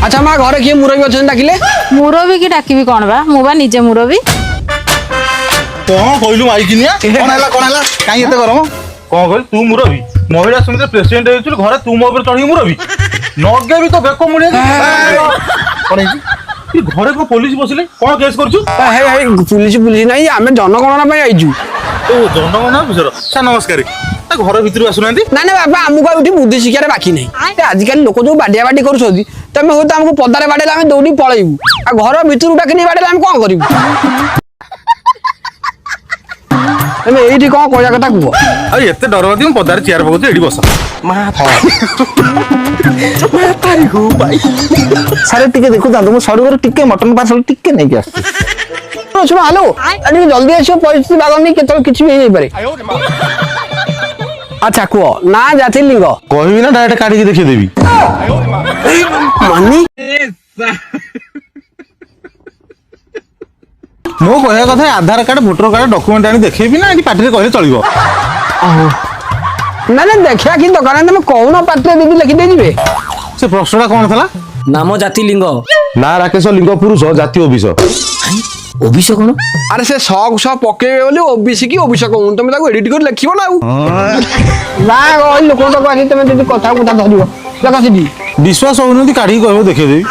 अच्छा माँ घरे किए मुरबी अच्छे डाकिले मुरबी की डाकिबी कौन बा मु बा निजे मुरबी कौन कहलु माइकिनिया कौन है कहीं एते गरम कौन कहल तू मुरबी महिला समिति प्रेसिडेंट हेचु घरे तू मो ऊपर चढ़ी मुरबी नगे भी तो बेको मुड़े कौन है ये घरे को पुलिस बसले कौन केस करछु पुलिस पुलिस नहीं आमे जनगणना पे आइजु ओ जनगणना बिसर सा नमस्कार घर भितर आसुनांती ना ना बाबा आमको उठी बुद्धि शिक्षार बाकी नहीं आजिकल लोक जो बाडिया बाडी करूछोदी तमे हो त हमको पदारे बाडेला हम दौड़ी पळैबू आ घर भितर डाकिनी बाडेला हम कोन करिबू तमे एठी कोन कहया कथा कुओ आ एते डर होती हम पदारे चेयर पकोते एडी बस मा तारी हो भाई सारे टिके देखो दादू मो सडगर टिके मटन पार्सल टिके नै के आस्ते सुनो हेलो अरे जल्दी आसो परिस्थिति बागनी केतल किछि भी नै पारे अच्छा कुओ ना जाति लिंग कहबी ना डायरेक्ट काढी के देखि देबी मानी मो कहया कथा आधार कार्ड वोटर कार्ड डॉक्यूमेंट आनी देखेबी ना एटी पार्टी रे कहले चलिबो ना ना देखिया कि दुकान में कौन पात्र दीदी लिखि दे जिवे से प्रश्नटा कोन थला नाम जाति लिंग ना राकेश लिंग पुरुष जाति ओबिस ओबिसी कौन अरे से सक स पकेबे बोली ओबीसी की ओबीसी कोन तुम ताको एडिट कर लिखिबो ना ना ओ लोक तो कहि तुम दीदी कथा कथा धरिबो लगा सिदी विश्वास होउनती काढी कहबो देखे देबी